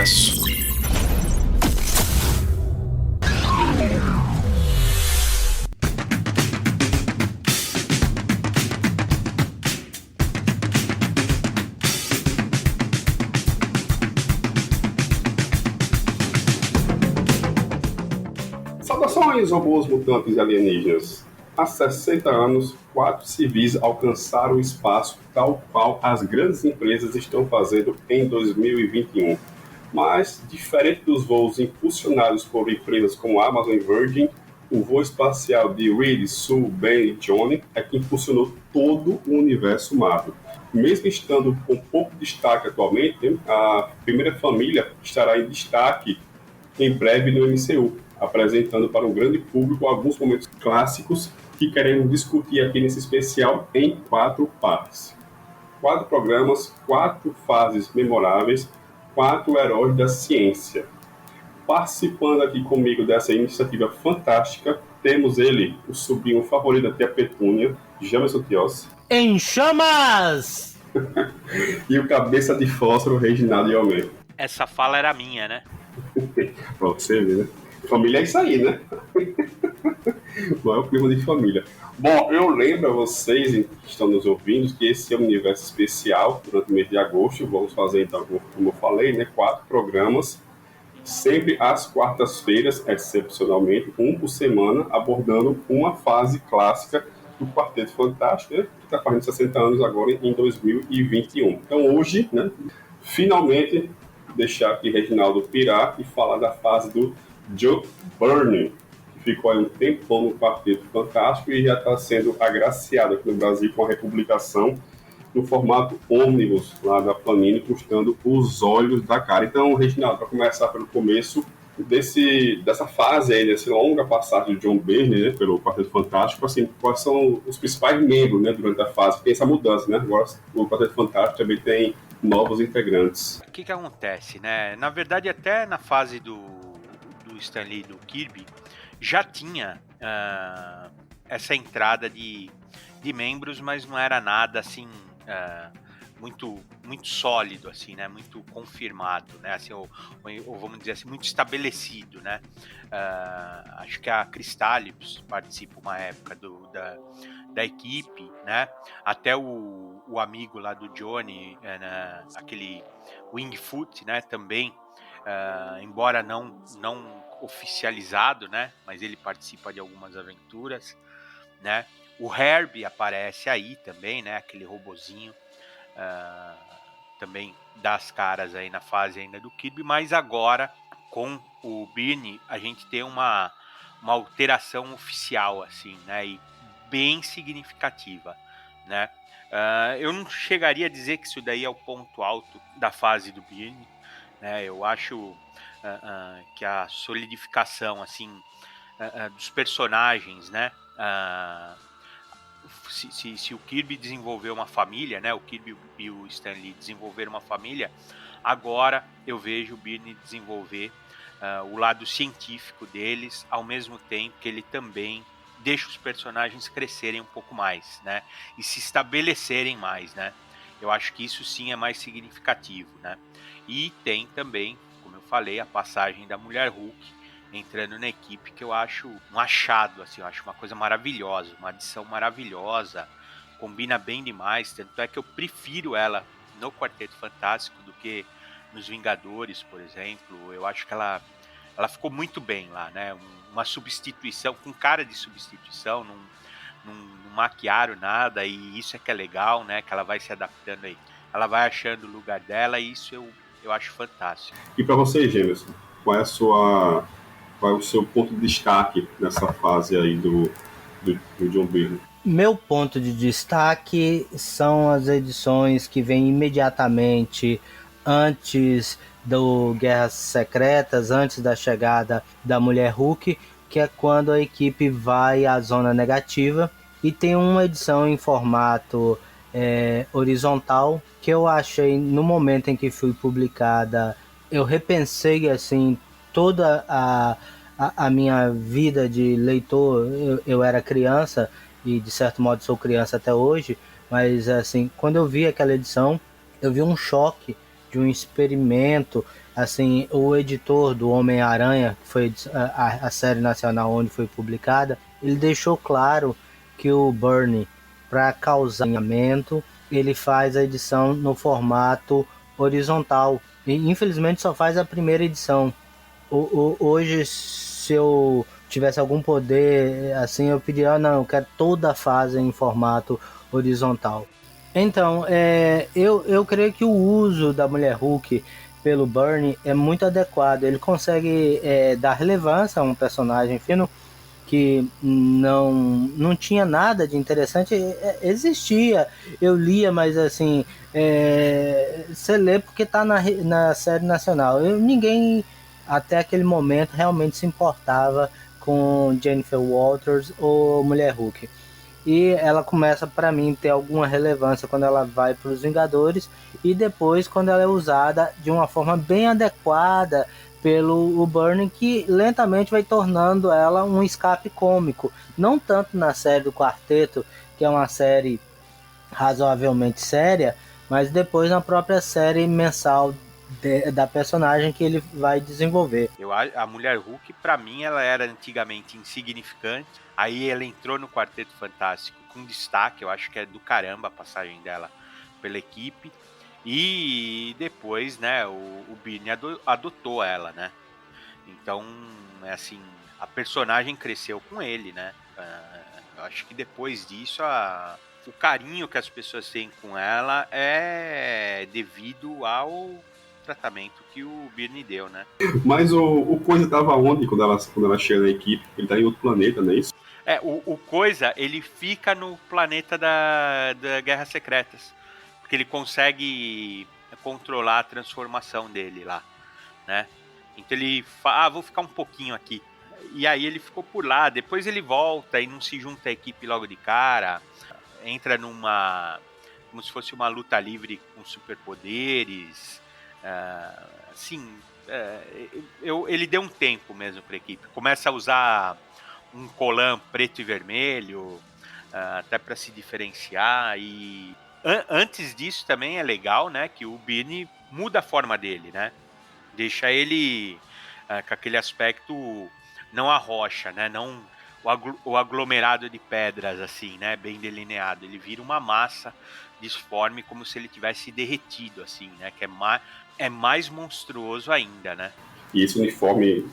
universo. Saudações, robôs mutantes e alienígenas. Há 60 anos, 4 civis alcançaram o espaço tal qual as grandes empresas estão fazendo em 2021. Mas, diferente dos voos impulsionados por empresas como Amazon e Virgin, o voo espacial de Reed, Sue, Ben e Johnny é que impulsionou todo o universo Marvel. Mesmo estando com pouco destaque atualmente, a primeira família estará em destaque em breve no MCU, apresentando para um grande público alguns momentos clássicos que queremos discutir aqui nesse especial em 4 partes. 4 programas, 4 fases memoráveis, 4 heróis da ciência. Participando aqui comigo dessa iniciativa fantástica, temos ele, o sobrinho favorito da tia Petúnia, Jamerson Tiossi. Em chamas! E o cabeça de fósforo, Reginaldo Yalmé. Essa fala era minha, né? Pra você ver, né? Família é isso aí, né? Não é o clima de família. Bom, eu lembro a vocês que estão nos ouvindo que esse é um universo especial durante o mês de agosto. Vamos fazer, então, como eu falei, né, 4 programas, sempre às quartas-feiras, excepcionalmente, um por semana, abordando uma fase clássica do Quarteto Fantástico, né, que está fazendo 60 anos agora em 2021. Então, hoje, né, finalmente, deixar aqui Reginaldo pirar e falar da fase do Joe Byrne, que ficou aí um tempão no Quarteto Fantástico e já está sendo agraciado aqui no Brasil com a republicação no formato ônibus lá da Panini, custando os olhos da cara. Então, Reginaldo, para começar pelo começo dessa fase aí, dessa longa passagem de John Byrne, né, pelo Quarteto Fantástico, assim, quais são os principais membros, né, durante a fase? Tem essa mudança, né? Agora o Quarteto Fantástico também tem novos integrantes. O que acontece, né? Na verdade, até na fase do Stan Lee e do Kirby, já tinha essa entrada de membros, mas não era nada assim muito sólido, assim, né? Muito confirmado, né? Assim, ou vamos dizer assim, muito estabelecido, né? Acho que a Crystallips participa uma época da equipe, né? Até o amigo lá do Johnny, né? Aquele Wingfoot, né? Também, embora não oficializado, né? Mas ele participa de algumas aventuras, né? O Herbie aparece aí também, né? Aquele robozinho, também das caras aí na fase ainda do Kirby, mas agora com o Byrne a gente tem uma alteração oficial, assim, né? E bem significativa, né? Eu não chegaria a dizer que isso daí é o ponto alto da fase do Byrne, né? Eu acho que a solidificação, assim, dos personagens, né? Se o Kirby desenvolveu uma família, né? O Kirby e o Stan Lee desenvolveram uma família, agora eu vejo o Byrne desenvolver o lado científico deles, ao mesmo tempo que ele também deixa os personagens crescerem um pouco mais, né? E se estabelecerem mais, né? Eu acho que isso sim é mais significativo, né? E tem também, como eu falei, a passagem da Mulher Hulk entrando na equipe, que eu acho um achado, assim, eu acho uma coisa maravilhosa, uma adição maravilhosa, combina bem demais, tanto é que eu prefiro ela no Quarteto Fantástico do que nos Vingadores, por exemplo. Eu acho que ela ficou muito bem lá, né? Uma substituição, com cara de substituição, não maquiaram nada, e isso é que é legal, né? Que ela vai se adaptando aí. Ela vai achando o lugar dela, e isso eu acho fantástico. E para você, Jamerson, qual é o seu ponto de destaque nessa fase aí do John Byrne? Meu ponto de destaque são as edições que vêm imediatamente antes do Guerras Secretas, antes da chegada da Mulher Hulk, que é quando a equipe vai à Zona Negativa, e tem uma edição em formato horizontal que eu achei, no momento em que foi publicada, eu repensei assim toda a minha vida de leitor. Eu era criança e de certo modo sou criança até hoje, mas assim, quando eu vi aquela edição, eu vi um choque de um experimento Assim, o editor do Homem-Aranha, que foi a série nacional onde foi publicada, ele deixou claro que o Byrne, para causar alinhamento, ele faz a edição no formato horizontal. E infelizmente só faz a primeira edição. Hoje, se eu tivesse algum poder, assim, eu pediria, não, eu quero toda a fase em formato horizontal. Então, eu creio que o uso da Mulher Hulk pelo Byrne é muito adequado. Ele consegue dar relevância a um personagem fino que não tinha nada de interessante. Existia, eu lia, mas assim, você lê porque está na série nacional. Ninguém, até aquele momento, realmente se importava com Jennifer Walters ou Mulher Hulk. E ela começa, para mim, ter alguma relevância quando ela vai para os Vingadores e depois quando ela é usada de uma forma bem adequada pelo Byrne, que lentamente vai tornando ela um escape cômico. Não tanto na série do Quarteto, que é uma série razoavelmente séria, mas depois na própria série mensal da personagem que ele vai desenvolver. A Mulher Hulk, pra mim, ela era antigamente insignificante. Aí ela entrou no Quarteto Fantástico com destaque. Eu acho que é do caramba a passagem dela pela equipe. E depois, né, o Byrne adotou ela, né? Então, é assim, a personagem cresceu com ele, né? Eu acho que depois disso, o carinho que as pessoas têm com ela é devido ao tratamento que o Byrne deu, né? Mas o Coisa tava onde quando ela chega na equipe? Ele tá em outro planeta, não é isso? O Coisa, ele fica no planeta da Guerras Secretas. Porque ele consegue controlar a transformação dele lá, né? Então ele fala, vou ficar um pouquinho aqui. E aí ele ficou por lá. Depois ele volta e não se junta à equipe logo de cara. Entra numa... como se fosse uma luta livre com superpoderes. Assim... ele deu um tempo mesmo para a equipe. Começa a usar um colã preto e vermelho, até para se diferenciar. E antes disso também é legal, né, que o Byrne muda a forma dele, né? Deixa ele com aquele aspecto não a rocha, né? Não o aglomerado de pedras assim, né? Bem delineado. Ele vira uma massa disforme como se ele tivesse derretido assim, né? Que é mais monstruoso ainda, né? E esse uniforme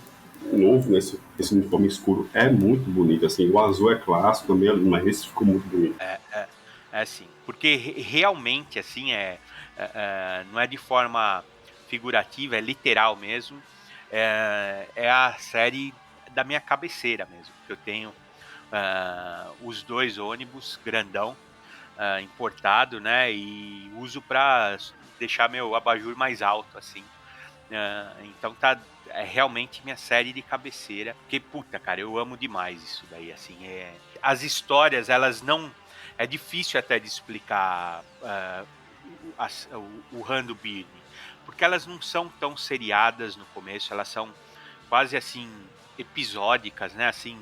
novo, né, esse uniforme escuro é muito bonito, assim, o azul é clássico também, mas esse ficou muito bonito. É assim, porque realmente assim não é de forma figurativa, é literal mesmo. É a série da minha cabeceira mesmo. Eu tenho os 2 ônibus grandão importado, né? E uso para deixar meu abajur mais alto, assim. Então é realmente minha série de cabeceira. Porque, puta, cara, eu amo demais isso daí, assim. As histórias, elas não... É difícil até de explicar o Rando Byrne, porque elas não são tão seriadas no começo, elas são quase assim episódicas, né? Assim,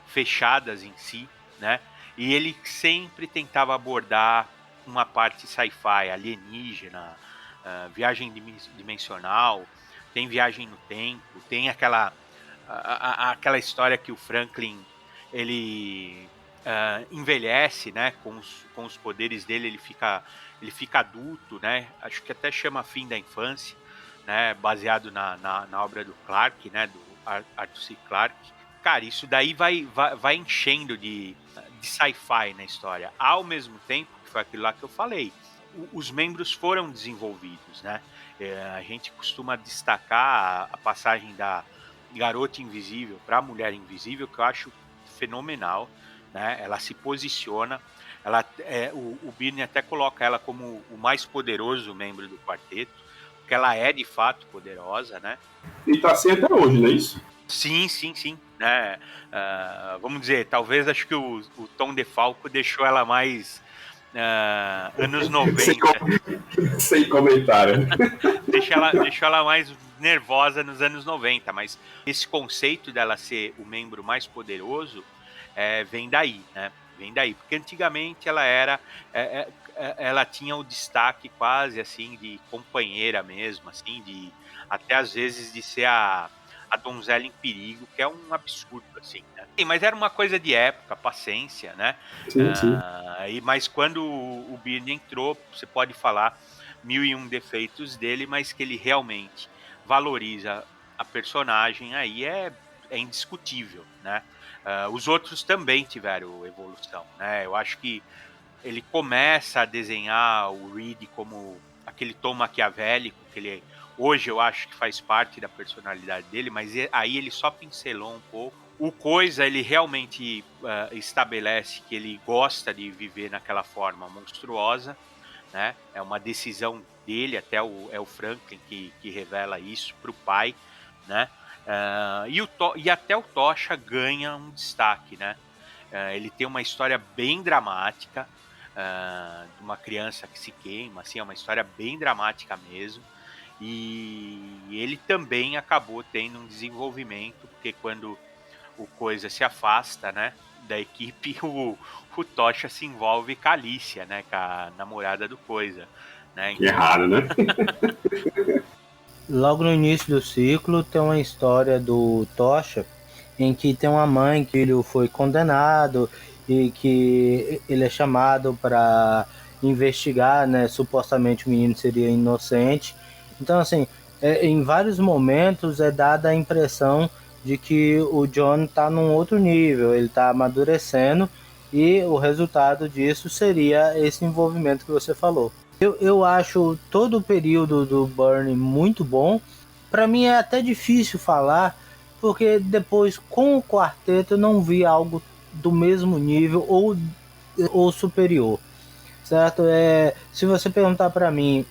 fechadas em si, né? E ele sempre tentava abordar uma parte sci-fi, alienígena, viagem dimensional, tem viagem no tempo, tem aquela história que o Franklin ele envelhece, né? Com os poderes dele, ele fica adulto, né? Acho que até chama Fim da Infância, né? Baseado na obra do Clarke, né? Do Arthur C. Clarke. Cara, isso daí vai enchendo de sci-fi na história. Ao mesmo tempo, que foi aquilo lá que eu falei, os membros foram desenvolvidos, né? A gente costuma destacar a passagem da Garota Invisível para a Mulher Invisível, que eu acho fenomenal, né? Ela se posiciona, o Byrne até coloca ela como o mais poderoso membro do quarteto, porque ela é de fato poderosa, né? E tá assim até hoje, não é isso? Sim, sim, sim. Né? Vamos dizer, talvez acho que o Tom DeFalco deixou ela mais anos 90. Sem comentário. Deixou ela mais nervosa nos anos 90, mas esse conceito dela ser o membro mais poderoso vem daí, né? Vem daí, porque antigamente ela tinha o destaque quase assim de companheira mesmo, assim, de até às vezes de ser a donzela em perigo, que é um absurdo, assim, né? Sim, mas era uma coisa de época, paciência, né? Sim. Mas quando o Byrne entrou, você pode falar 1001 defeitos dele, mas que ele realmente valoriza a personagem, aí é indiscutível, né? Os outros também tiveram evolução, né? Eu acho que ele começa a desenhar o Reed como aquele tom maquiavélico que ele hoje eu acho que faz parte da personalidade dele, mas aí ele só pincelou um pouco. O Coisa, ele realmente estabelece que ele gosta de viver naquela forma monstruosa, né? É uma decisão dele, até é o Franklin que revela isso para o pai, né? E até o Tocha ganha um destaque, né? Ele tem uma história bem dramática, de uma criança que se queima, assim, é uma história bem dramática mesmo. E ele também acabou tendo um desenvolvimento, porque quando o Coisa se afasta, né, da equipe, o Tocha se envolve com a Alicia, né, com a namorada do Coisa, né? Que é raro, né? Logo no início do ciclo tem uma história do Tocha em que tem uma mãe que ele foi condenado e que ele é chamado para investigar, né? Supostamente o menino seria inocente. Então, assim, em vários momentos é dada a impressão de que o John está num outro nível, ele está amadurecendo e o resultado disso seria esse envolvimento que você falou. Eu acho todo o período do Byrne muito bom. Para mim é até difícil falar, porque depois com o quarteto eu não vi algo do mesmo nível ou superior, certo? Se você perguntar para mim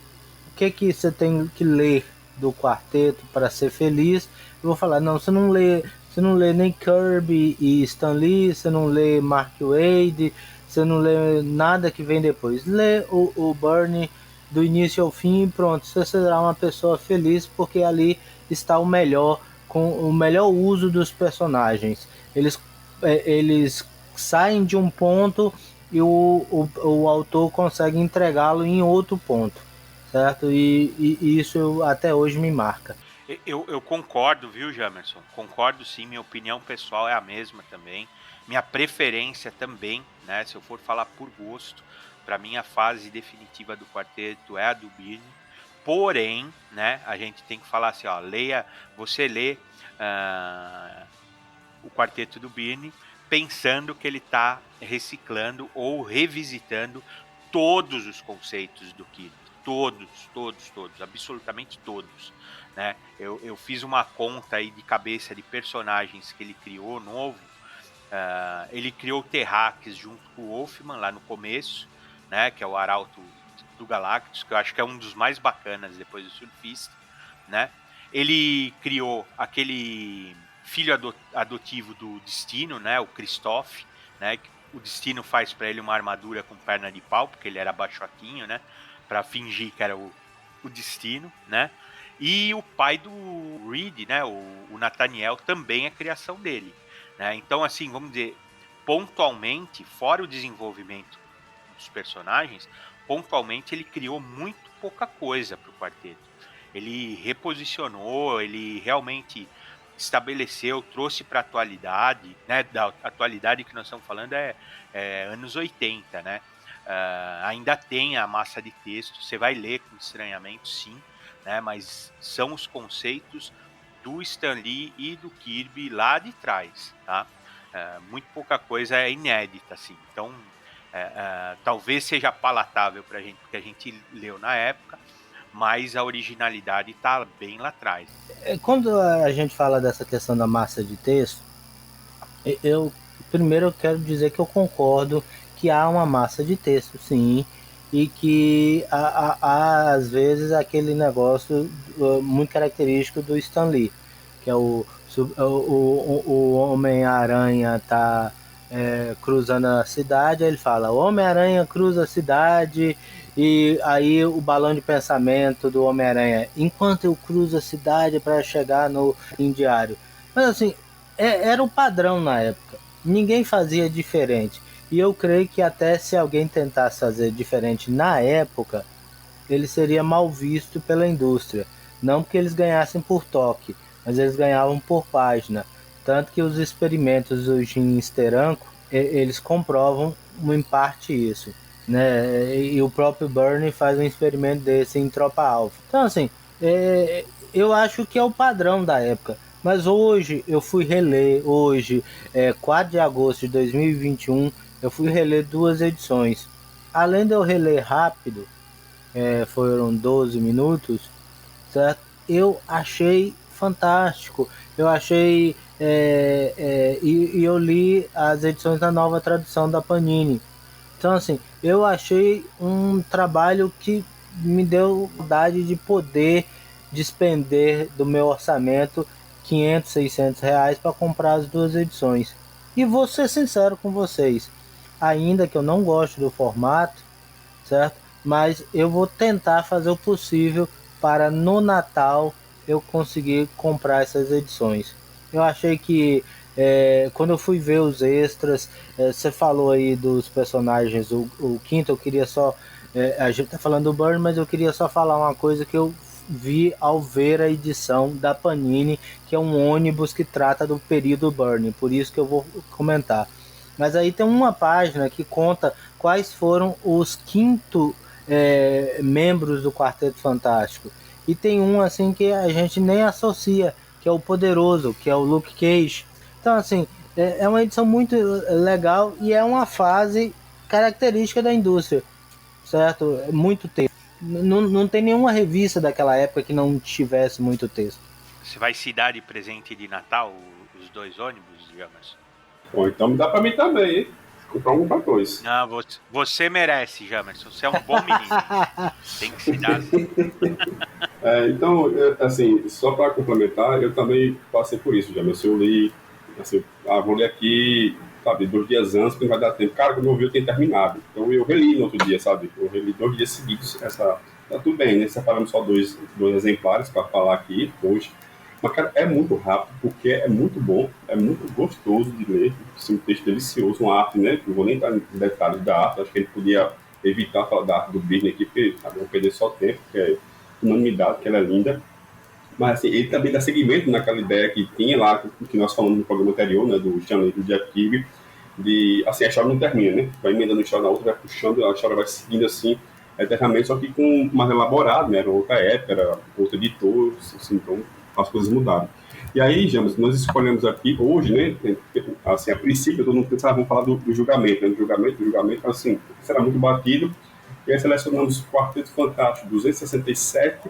o que você tem que ler do quarteto para ser feliz, eu vou falar, não, você não lê nem Kirby e Stan Lee, você não lê Mark Waid, você não lê nada que vem depois. Lê o Byrne do início ao fim e pronto, você será uma pessoa feliz, porque ali está o melhor, com o melhor uso dos personagens. Eles saem de um ponto e o autor consegue entregá-lo em outro ponto, certo? E isso até hoje me marca. Eu concordo, viu, Jamerson? Concordo sim, minha opinião pessoal é a mesma também. Minha preferência também, né? Se eu for falar por gosto, para mim a fase definitiva do quarteto é a do Byrne. Porém, né, a gente tem que falar assim, ó, você lê o quarteto do Byrne pensando que ele está reciclando ou revisitando todos os conceitos do Kirby. Todos, absolutamente todos. Né? Eu fiz uma conta aí de cabeça de personagens que ele criou novo. Ele criou o Terrax junto com o Wolfman lá no começo, né? Que é o Arauto do Galactus, que eu acho que é um dos mais bacanas depois do Surfista. Né? Ele criou aquele filho adotivo do Destino, né? O Christoph, né? O Destino faz para ele uma armadura com perna de pau, porque ele era baixotinho, né? Para fingir que era o Destino, né? E o pai do Reed, né? O Nathaniel, também é criação dele, né? Então, assim, vamos dizer, pontualmente, fora o desenvolvimento dos personagens, pontualmente ele criou muito pouca coisa para o quarteto. Ele reposicionou, ele realmente estabeleceu, trouxe para a atualidade, né? Da atualidade que nós estamos falando é anos 80, né? Ainda tem a massa de texto, você vai ler com estranhamento, sim, né? Mas são os conceitos do Stan Lee e do Kirby lá de trás, tá? Muito pouca coisa é inédita, assim. Então, talvez seja palatável para a gente, porque a gente leu na época, mas a originalidade está bem lá atrás. Quando a gente fala dessa questão da massa de texto, primeiro eu quero dizer que eu concordo que há uma massa de texto, sim, e que há às vezes aquele negócio muito característico do Stan Lee, que é o Homem-Aranha tá cruzando a cidade, aí ele fala, o Homem-Aranha cruza a cidade, e aí o balão de pensamento do Homem-Aranha, enquanto eu cruzo a cidade para chegar no diário. Mas assim, era o padrão na época, ninguém fazia diferente. E eu creio que até se alguém tentasse fazer diferente na época, ele seria mal visto pela indústria. Não porque eles ganhassem por toque, mas eles ganhavam por página. Tanto que os experimentos hoje em Steranko, eles comprovam em parte isso, né? E o próprio Byrne faz um experimento desse em Tropa Alpha. Então, assim, eu acho que é o padrão da época. Mas hoje eu fui reler, 4 de agosto de 2021, eu fui reler 2 edições. Além de eu reler rápido, foram 12 minutos, certo? Eu achei fantástico. Eu achei. E eu li as edições da nova tradução da Panini. Então, assim, eu achei um trabalho que me deu vontade de poder despender do meu orçamento 500, 600 reais para comprar as 2 edições. E vou ser sincero com vocês, ainda que eu não goste do formato, certo? Mas eu vou tentar fazer o possível para no Natal eu conseguir comprar essas edições. Eu achei que quando eu fui ver os extras, você falou aí dos personagens, o quinto, eu queria só, a gente tá falando do Byrne, mas eu queria só falar uma coisa que eu vi ao ver a edição da Panini, que é um ônibus que trata do período Byrne, por isso que eu vou comentar. Mas aí tem uma página que conta quais foram os membros do Quarteto Fantástico. E tem um assim que a gente nem associa, que é o Poderoso, que é o Luke Cage. Então, assim, é uma edição muito legal e é uma fase característica da indústria, certo? Muito texto. Não tem nenhuma revista daquela época que não tivesse muito texto. Você vai se dar de presente de Natal os 2 ônibus, Jamerson? Bom, então dá pra mim também, hein? Comprar um pra 2. Não, você merece, Jamerson. Você é um bom menino. Tem que se dar assim. Então, assim, só para complementar, eu também passei por isso, Jamerson. Eu li, assim, vou ler aqui, sabe, 2 dias antes, porque não vai dar tempo. Cara, quando eu vi, eu tinha terminado. Então, eu reli no outro dia, sabe? Eu reli 2 dias seguidos. Tá tudo bem, né? Separamos só dois exemplares para falar aqui hoje. Mas, cara, é muito rápido, porque é muito bom, é muito gostoso de ler. Assim, um texto delicioso, uma arte, né? Não vou nem entrar em detalhes da arte, acho que a gente podia evitar falar da arte do Byrne aqui, porque vamos perder só tempo, porque é unanimidade, que ela é linda. Mas, assim, ele também dá seguimento naquela ideia que tinha lá, que nós falamos no programa anterior, né? Do Stanley e do Jack Kirby, de, assim, a história não termina, né? Vai emendando uma história na outra, vai puxando, a história vai seguindo, assim, eternamente, só que com mais elaborado, né? Era outra época, era outro editor, assim, então as coisas mudaram. E aí, James, nós escolhemos aqui hoje, né, assim, a princípio, todo mundo pensava, vamos falar do julgamento, né, do julgamento, assim, será muito batido, e aí selecionamos o Quarteto Fantástico 267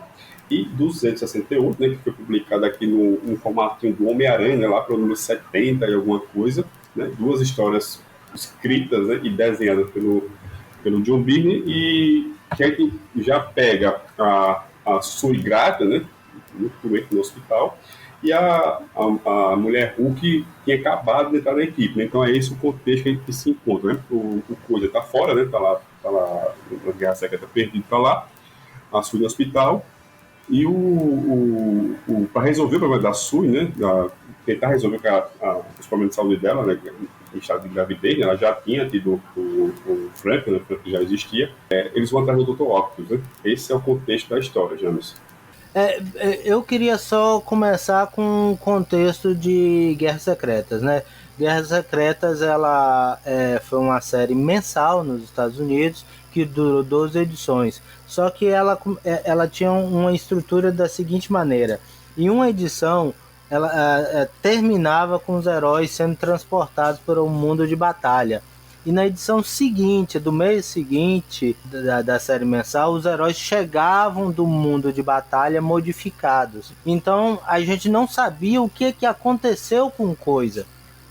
e 268, né, que foi publicado aqui no formatinho do Homem-Aranha, né, lá para o número 70 e alguma coisa, né, 2 histórias escritas, né, e desenhadas pelo John Byrne, e que a gente já pega a Sui Grata, né, muito doente no hospital, e a mulher Hulk tinha acabado de entrar na equipe, né? Então é esse o contexto que a gente se encontra, né? O Coisa está fora, né? Tá lá na Guerra Secreta, perdido, tá lá, a Sui no hospital, e para resolver o problema da Sui, né? Tentar resolver os problemas de saúde dela, né? Em estado de gravidez, né? Ela já tinha tido o Frank, né? O Frank já existia. Eles vão atrás do Dr. Octopus, né? Esse é o contexto da história, James. Eu queria só começar com o contexto de Guerras Secretas, né? Guerras Secretas, ela foi uma série mensal nos Estados Unidos que durou 12 edições. Só que ela tinha uma estrutura da seguinte maneira: em uma edição, ela terminava com os heróis sendo transportados para um mundo de batalha. E na edição seguinte, do mês seguinte da série mensal, os heróis chegavam do mundo de batalha modificados. Então a gente não sabia o que aconteceu com Coisa.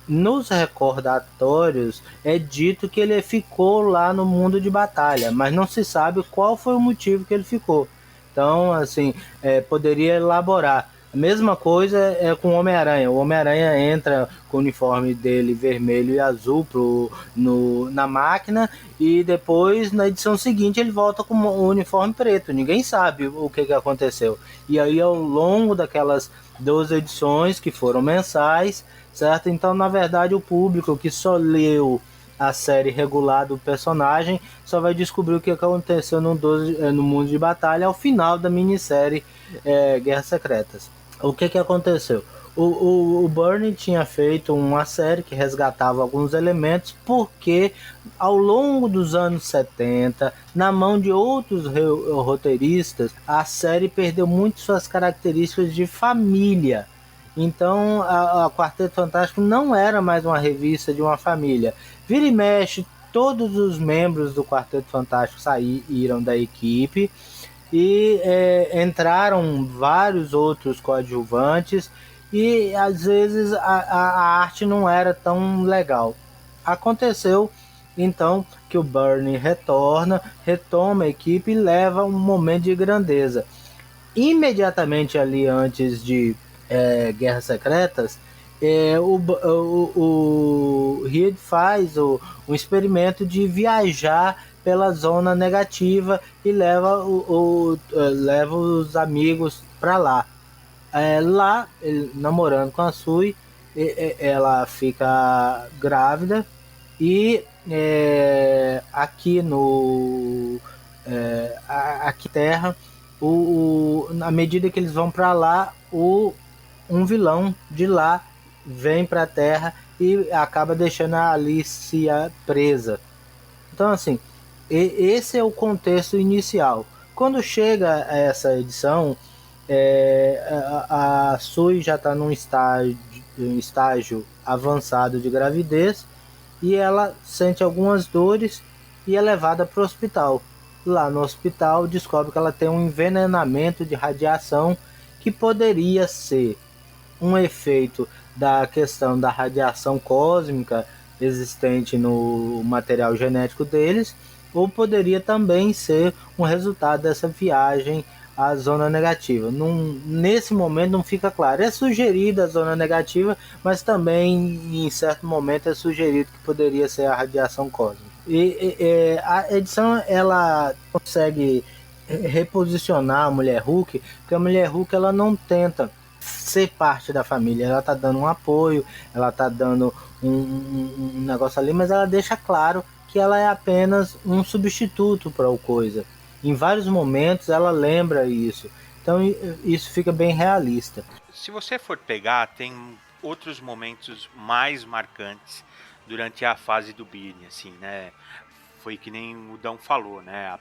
Nos recordatórios é dito que ele ficou lá no mundo de batalha, mas não se sabe qual foi o motivo que ele ficou. Então, assim, poderia elaborar. A mesma coisa é com o Homem-Aranha. O Homem-Aranha entra com o uniforme dele vermelho e azul na máquina, e depois, na edição seguinte, ele volta com o uniforme preto. Ninguém sabe o que aconteceu. E aí, ao longo daquelas 12 edições, que foram mensais, certo? Então, na verdade, o público que só leu a série regular do personagem, só vai descobrir o que aconteceu no mundo de batalha ao final da minissérie Guerras Secretas. O que aconteceu? O Byrne tinha feito uma série que resgatava alguns elementos, porque ao longo dos anos 70, na mão de outros roteiristas, a série perdeu muito suas características de família. Então a Quarteto Fantástico não era mais uma revista de uma família. Vira e mexe, todos os membros do Quarteto Fantástico saíram da equipe e entraram vários outros coadjuvantes, e às vezes a arte não era tão legal. Aconteceu então que o Byrne retoma a equipe e leva um momento de grandeza. Imediatamente ali antes de Guerras Secretas, o Reed faz um experimento de viajar pela zona negativa e leva os amigos para lá. Lá, ele, namorando com a Sui, ela fica grávida e aqui no aqui Terra, na medida que eles vão para lá, um vilão de lá vem para a Terra e acaba deixando a Alicia presa. Então, assim, esse é o contexto inicial. Quando chega essa edição, a Sui já está num estágio avançado de gravidez, e ela sente algumas dores e é levada para o hospital. Lá no hospital, descobre que ela tem um envenenamento de radiação, que poderia ser um efeito da questão da radiação cósmica existente no material genético deles, ou poderia também ser um resultado dessa viagem à zona negativa. Nesse momento não fica claro. É sugerida a zona negativa, mas também em certo momento é sugerido que poderia ser a radiação cósmica. A edição ela consegue reposicionar a Mulher Hulk, porque a Mulher Hulk ela não tenta ser parte da família, ela tá dando um apoio, ela tá dando um negócio ali, mas ela deixa claro que ela é apenas um substituto para o Coisa. Em vários momentos ela lembra isso, então isso fica bem realista. Se você for pegar, tem outros momentos mais marcantes durante a fase do Byrne, assim, né? Foi que nem o Dão falou, né?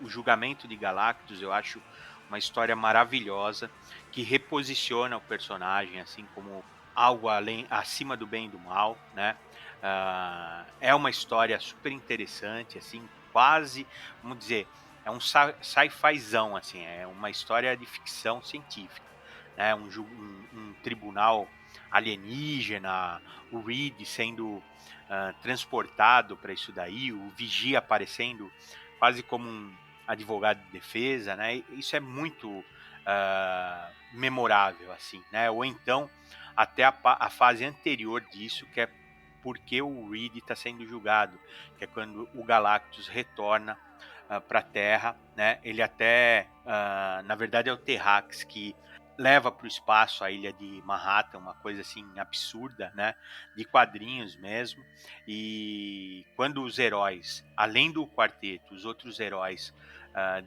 O julgamento de Galactus, eu acho uma história maravilhosa que reposiciona o personagem, assim, como algo além, acima do bem e do mal, né? É uma história super interessante, assim, quase, vamos dizer, é um sci-fizão, assim, é uma história de ficção científica, né? Um tribunal alienígena, o Reed sendo transportado para isso daí, o Vigia aparecendo quase como um advogado de defesa, né? Isso é muito memorável, assim, né? Ou então até a fase anterior disso, que é porque o Reed está sendo julgado, que é quando o Galactus retorna para a Terra, né? Ele até, na verdade, é o Terrax que leva para o espaço a ilha de Manhattan, uma coisa assim absurda, né? De quadrinhos mesmo. E quando os heróis, além do quarteto, os outros heróis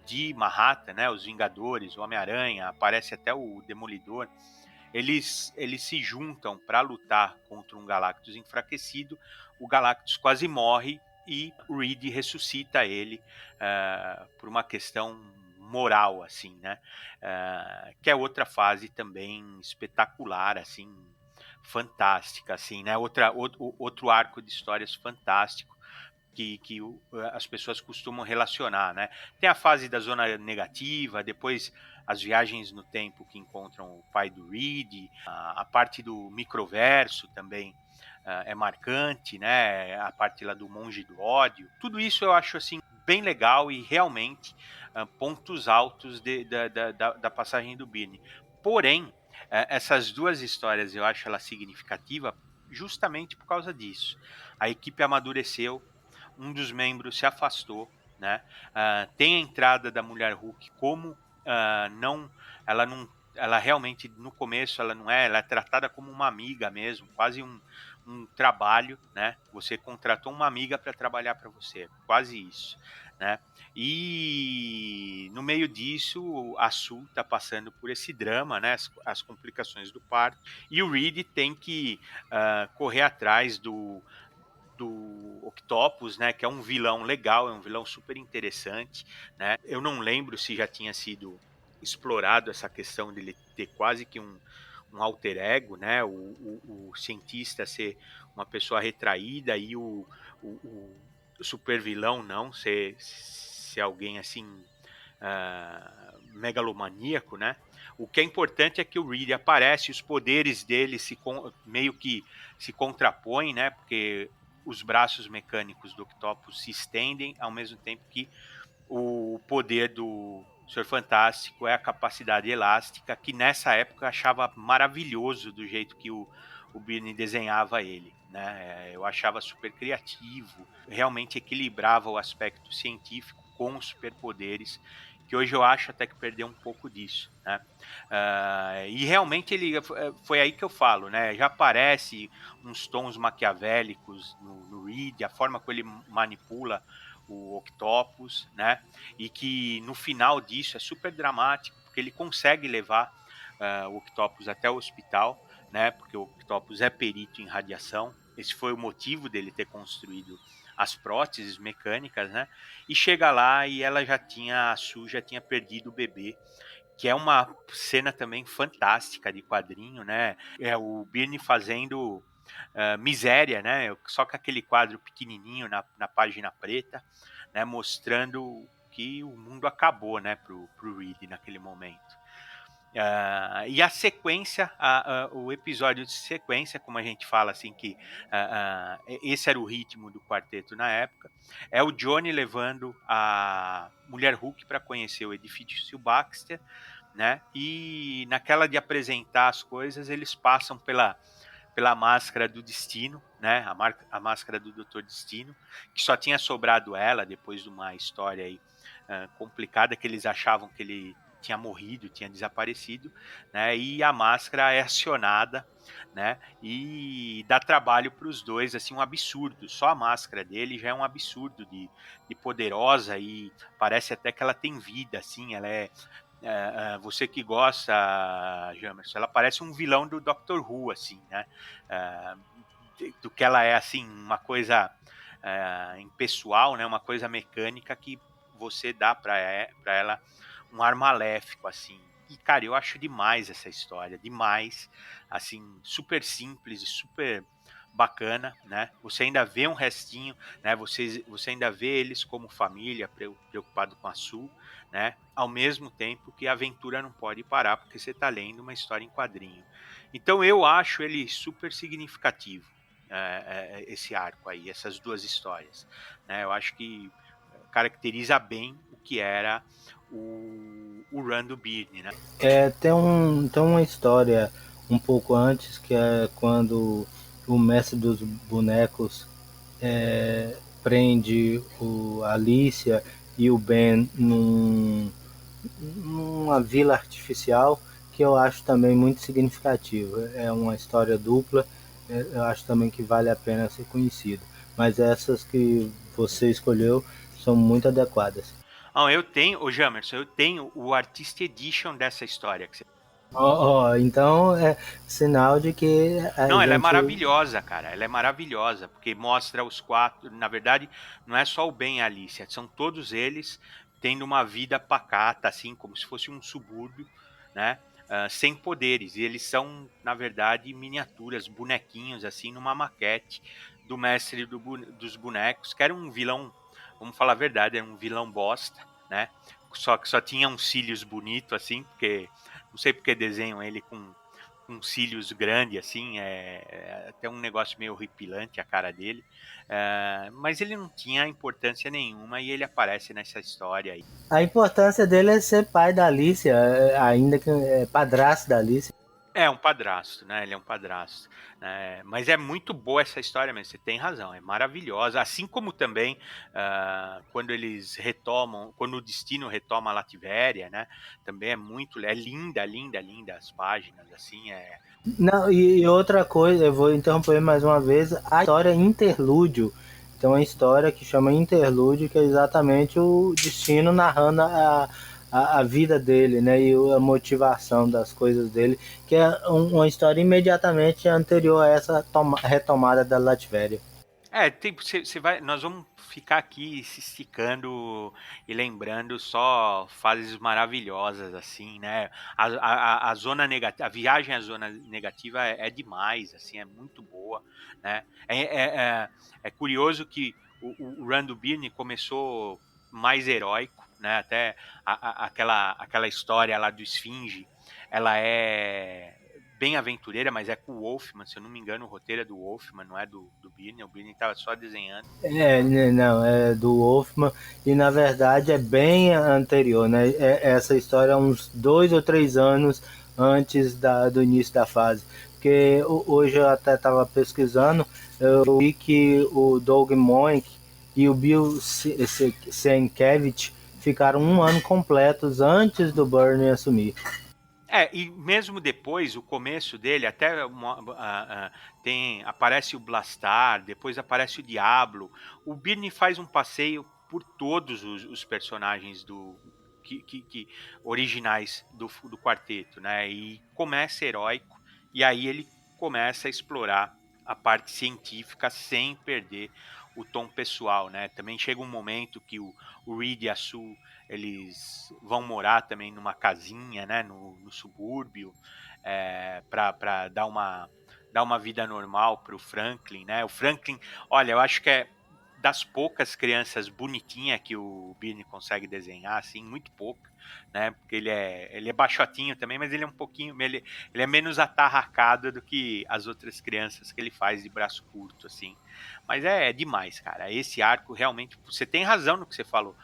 de Manhattan, né? Os Vingadores, o Homem-Aranha, aparece até o Demolidor. Eles se juntam para lutar contra um Galactus enfraquecido. O Galactus quase morre e o Reed ressuscita ele por uma questão moral, assim, né? Que é outra fase também espetacular, assim, fantástica, assim, né? Outro arco de histórias fantástico que as pessoas costumam relacionar, né? Tem a fase da zona negativa, depois as viagens no tempo que encontram o pai do Reed, a parte do microverso também é marcante, né? A parte lá do monge do ódio. Tudo isso eu acho assim bem legal e realmente pontos altos da passagem do Byrne. Porém, essas duas histórias eu acho ela significativa justamente por causa disso. A equipe amadureceu, um dos membros se afastou, né? Tem a entrada da Mulher Hulk como não, ela realmente no começo ela não ela é tratada como uma amiga mesmo, quase um trabalho, né? Você contratou uma amiga para trabalhar para você, quase isso, né? E no meio disso, a Sue está passando por esse drama, né? As complicações do parto, e o Reed tem que correr atrás do Octopus, né, que é um vilão legal, é um vilão super interessante, né? Eu não lembro se já tinha sido explorado essa questão dele ter quase que um alter ego, né? O cientista ser uma pessoa retraída e o super vilão não ser alguém assim megalomaníaco, né? O que é importante é que o Reed aparece, os poderes dele meio que se contrapõem, né? Porque os braços mecânicos do Octopus se estendem, ao mesmo tempo que o poder do Senhor Fantástico é a capacidade elástica, que nessa época eu achava maravilhoso do jeito que o Byrne desenhava ele. Né? Eu achava super criativo, realmente equilibrava o aspecto científico com os superpoderes, que hoje eu acho até que perdeu um pouco disso. Né? E realmente ele foi aí que eu falo, né? Já aparece uns tons maquiavélicos no Reed, a forma como ele manipula o Octopus, né? E que no final disso é super dramático, porque ele consegue levar o Octopus até o hospital, né? Porque o Octopus é perito em radiação. Esse foi o motivo dele ter construído as próteses mecânicas, né? E chega lá e a Sue já tinha perdido o bebê, que é uma cena também fantástica de quadrinho, né? É o Byrne fazendo Miséria, né? Só com aquele quadro pequenininho na página preta, né? Mostrando que o mundo acabou, né? Pro Reed naquele momento. E a sequência, o episódio de sequência, como a gente fala assim, que esse era o ritmo do quarteto na época, é o Johnny levando a Mulher Hulk para conhecer o edifício Baxter, né? E naquela de apresentar as coisas, eles passam pela máscara do Destino, né? A máscara do Doutor Destino, que só tinha sobrado ela depois de uma história aí complicada, que eles achavam que ele tinha morrido, tinha desaparecido, né? E a máscara é acionada, né? E dá trabalho para os dois, assim, um absurdo. Só a máscara dele já é um absurdo de poderosa, e parece até que ela tem vida, assim, ela você que gosta, Jamerson, ela parece um vilão do Doctor Who, assim, né? Do que ela é, assim, uma coisa impessoal, né? Uma coisa mecânica que você dá para ela um ar maléfico, assim. E, cara, eu acho demais essa história, demais, assim, super simples e super bacana, né? Você ainda vê um restinho, né? Você ainda vê eles como família, preocupado com a Sue, né? Ao mesmo tempo que a aventura não pode parar, porque você está lendo uma história em quadrinho. Então eu acho ele super significativo, esse arco aí, essas duas histórias, né? Eu acho que caracteriza bem o que era o run do Byrne, né? Tem uma história um pouco antes, que é quando o mestre dos bonecos prende a Alicia e o Ben numa vila artificial, que eu acho também muito significativo. É uma história dupla, eu acho também que vale a pena ser conhecido. Mas essas que você escolheu são muito adequadas. Eu tenho, Jamerson, eu tenho o Artist Edition dessa história. Então é sinal de que a Não, ela é gente. maravilhosa, cara. Ela é maravilhosa, porque mostra os quatro. Na verdade, não é só o Ben e a Alicia, são todos eles tendo uma vida pacata, assim, como se fosse um subúrbio, né? Sem poderes. E eles são, na verdade, miniaturas, bonequinhos, assim, numa maquete do mestre dos bonecos, que era um vilão, vamos falar a verdade, era um vilão bosta, né? Só que só tinha uns cílios bonitos, assim, porque não sei porque desenham ele com cílios grandes, assim, até um negócio meio horripilante a cara dele, mas ele não tinha importância nenhuma e ele aparece nessa história aí. A importância dele é ser pai da Alicia, ainda que é padrasto da Alicia. É um padrasto, né? Ele é um padrasto. Né? Mas é muito boa essa história mesmo, você tem razão, é maravilhosa. Assim como também quando eles retomam, quando o Destino retoma a Lativéria, né? Também é linda, linda, linda as páginas, assim, Não, e outra coisa, eu vou interromper mais uma vez, a história Interlúdio. Tem uma história que chama Interlúdio, que é exatamente o destino narrando a vida dele, né? E a motivação das coisas dele, que é uma história imediatamente anterior a essa retomada da Latvéria. Você vai, nós vamos ficar aqui se esticando e lembrando só fases maravilhosas, assim, né? A zona negativa, a viagem à zona negativa é demais, assim, é muito boa, né? É curioso que o Run do Birney começou mais heróico, né? Até aquela história lá do Esfinge, ela é bem aventureira, mas é com o Wolfman, se eu não me engano, o roteiro é do Wolfman, não é do Birney. O Birney estava só desenhando. Não, é do Wolfman, e na verdade é bem anterior, né? Essa história é uns 2 ou 3 anos antes do início da fase. Porque hoje eu até estava pesquisando, eu vi que o Doug Moench e o Bill Sienkiewicz ficaram um ano completos antes do Byrne assumir. E mesmo depois, o começo dele, até aparece o Blastar, depois aparece o Diablo. O Birney faz um passeio por todos os personagens originais do quarteto, né? E começa heróico, e aí ele começa a explorar a parte científica sem perder o tom pessoal, né? Também chega um momento que o Reed e a Sue eles vão morar também numa casinha, né, no subúrbio, para dar uma vida normal para o Franklin, né? O Franklin, olha, eu acho que é das poucas crianças bonitinhas que o Birney consegue desenhar, assim, muito pouca, né? Porque ele é baixotinho também, mas ele é um pouquinho, ele é menos atarracado do que as outras crianças que ele faz de braço curto, assim. Mas é demais, cara. Esse arco realmente, você tem razão no que você falou.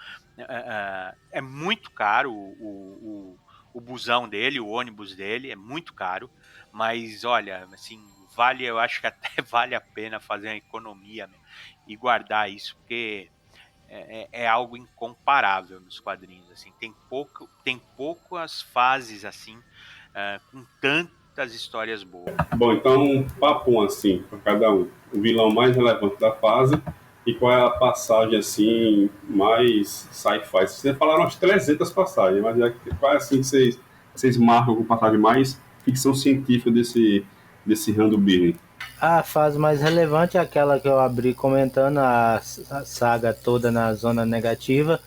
É muito caro o busão dele, o ônibus dele, é muito caro, mas olha, assim, vale, eu acho que até vale a pena fazer uma economia, meu, e guardar isso, porque é algo incomparável nos quadrinhos, assim, tem poucas fases assim, com tantas histórias boas. Bom, então um papo assim para cada um. O vilão mais relevante da fase e qual é a passagem assim mais sci-fi. Vocês falaram umas 300 passagens, mas qual é assim que vocês marcam com passagem mais ficção científica desse Rando Birney? A fase mais relevante é aquela que eu abri comentando, a saga toda na zona negativa,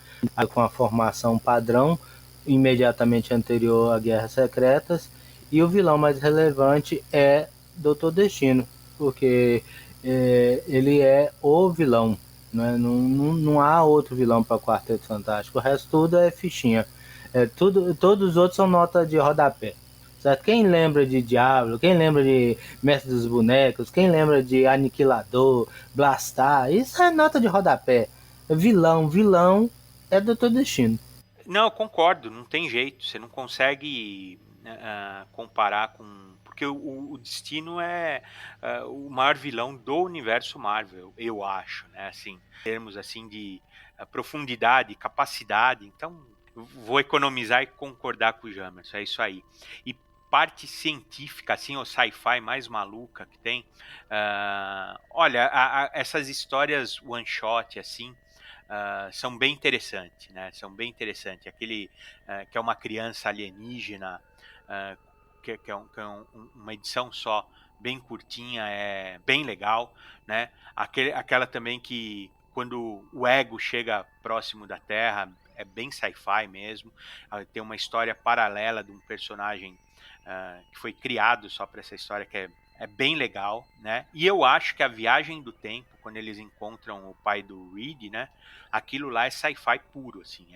com a formação padrão, imediatamente anterior a Guerras Secretas. E o vilão mais relevante é Doutor Destino, porque ele é o vilão. Né? Não há outro vilão para Quarteto Fantástico. O resto tudo é fichinha. Todos os outros são nota de rodapé. Certo? Quem lembra de Diablo, quem lembra de Mestre dos Bonecos, quem lembra de Aniquilador, Blastar, isso é nota de rodapé. Vilão é Doutor Destino. Não, eu concordo, não tem jeito. Você não consegue comparar com. Porque o Destino é o maior vilão do universo Marvel, eu acho, né? Assim, em termos assim de profundidade, capacidade. Então, vou economizar e concordar com o Jamerson, é isso aí. E parte científica, assim, ou sci-fi mais maluca que tem. Olha, essas histórias one shot, assim. São bem interessantes, né? São bem interessantes. Aquele que é uma criança alienígena, uh, uma edição só, bem curtinha, é bem legal, né? Aquela também que quando o ego chega próximo da Terra é bem sci-fi mesmo. Tem uma história paralela de um personagem que foi criado só para essa história que é bem legal, né? E eu acho que a viagem do tempo, quando eles encontram o pai do Reed, né? Aquilo lá é sci-fi puro, assim,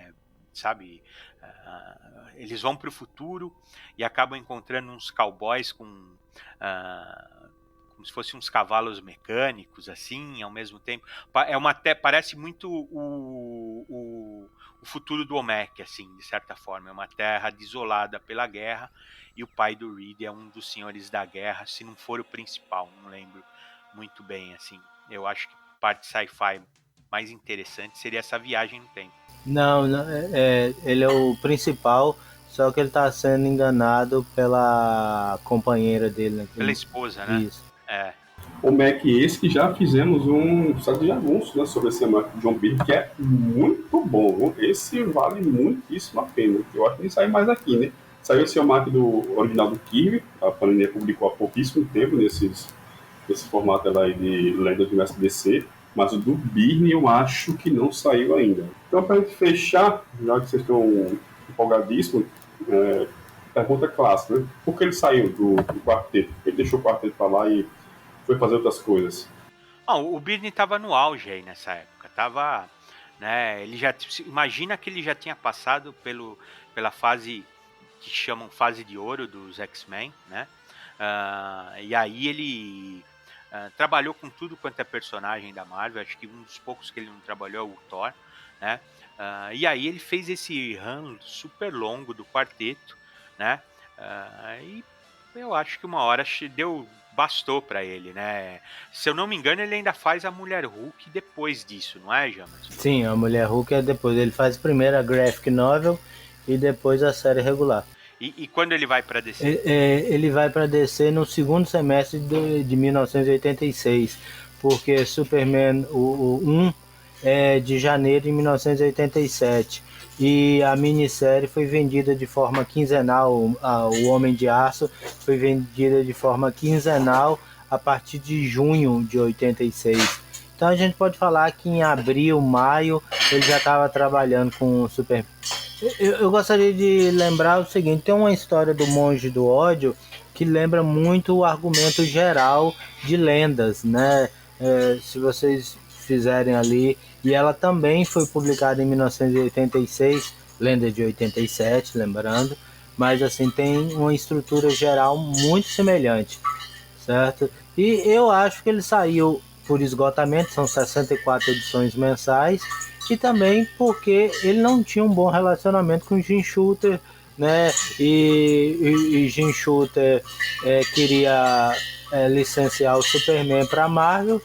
sabe? Eles vão para o futuro e acabam encontrando uns cowboys com como se fossem uns cavalos mecânicos, assim, ao mesmo tempo. Parece muito o futuro do Olmec, assim, de certa forma. É uma terra desolada pela guerra e o pai do Reed é um dos senhores da guerra, se não for o principal, não lembro muito bem, assim. Eu acho que parte sci-fi mais interessante seria essa viagem no tempo. Não, ele é o principal, só que ele tá sendo enganado pela companheira dele, né? Pela esposa, né? Isso. É. O Mac esse que já fizemos um saco de anúncio, né, sobre esse Mac John Byrne, que é muito bom. Esse vale muitíssimo a pena. Eu acho que nem sai mais aqui, né? Saiu esse Mac do original do Kirby, a Panini publicou há pouquíssimo tempo nesse formato lá de Lendas do Mestre DC, mas o do Byrne eu acho que não saiu ainda. Então, para a gente fechar, já que vocês estão empolgadíssimos, pergunta clássica, né? Por que ele saiu do quarteto? Ele deixou o quarteto para lá e foi fazer outras coisas. O Byrne estava no auge aí nessa época. Tava, né, ele já, imagina que ele já tinha passado pela fase que chamam fase de ouro dos X-Men, né? E aí ele trabalhou com tudo quanto é personagem da Marvel. Acho que um dos poucos que ele não trabalhou é o Thor, né? E aí ele fez esse run super longo do quarteto, né? E eu acho que uma hora bastou para ele, né? Se eu não me engano, ele ainda faz a Mulher Hulk depois disso, não é, Jamas? Sim, a Mulher Hulk é depois. Ele faz primeiro a graphic novel e depois a série regular. E quando ele vai para DC? Ele vai para DC no segundo semestre de 1986, porque Superman o 1 é de janeiro de 1987 e a minissérie foi vendida de forma quinzenal. O Homem de Aço foi vendida de forma quinzenal a partir de junho de 86. Então a gente pode falar que em abril, maio, ele já estava trabalhando com o Superman. Eu gostaria de lembrar o seguinte: tem uma história do Monge do Ódio que lembra muito o argumento geral de Lendas, né? Se vocês fizerem ali, e ela também foi publicada em 1986, Lenda de 87, lembrando, mas assim, tem uma estrutura geral muito semelhante, certo? E eu acho que ele saiu por esgotamento, são 64 edições mensais, e também porque ele não tinha um bom relacionamento com o Jim Shooter, né? E Jim Shooter queria licenciar o Superman para Marvel.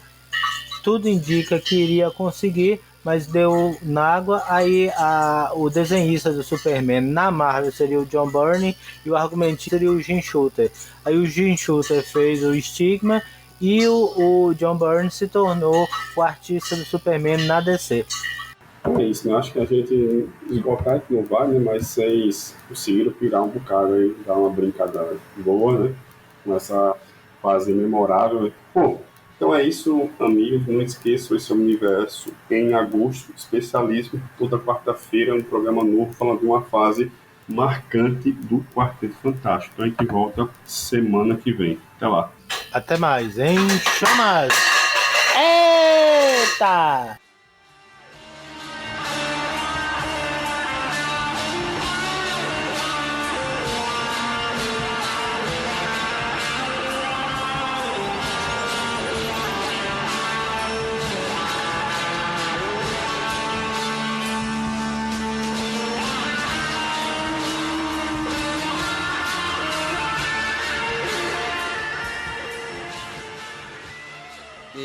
Tudo indica que iria conseguir, mas deu na água. Aí o desenhista do Superman na Marvel seria o John Byrne e o argumentista seria o Jim Shooter. Aí o Jim Shooter fez o Stigma e o John Byrne se tornou o artista do Superman na DC. É isso, né? Acho que a gente esgotar aqui não vai, né? Mas vocês conseguiram pirar um bocado aí, dar uma brincada boa, né? Nessa fase memorável. Bom, então é isso, amigos. Não esqueçam esse universo em agosto, especialíssimo, toda quarta-feira, um programa novo falando de uma fase marcante do Quarteto Fantástico. Então a gente volta semana que vem. Até lá. Até mais, em chamas! Eita!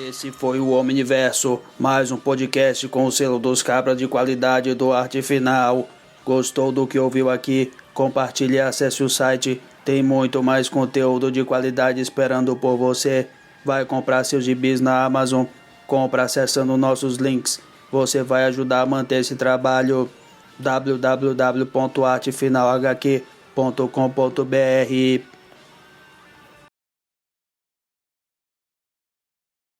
Esse foi o Omniverso, mais um podcast com o selo dos cabras de qualidade do Arte Final. Gostou do que ouviu aqui? Compartilhe e acesse o site. Tem muito mais conteúdo de qualidade esperando por você. Vai comprar seus gibis na Amazon? Compra acessando nossos links. Você vai ajudar a manter esse trabalho. www.artefinalhq.com.br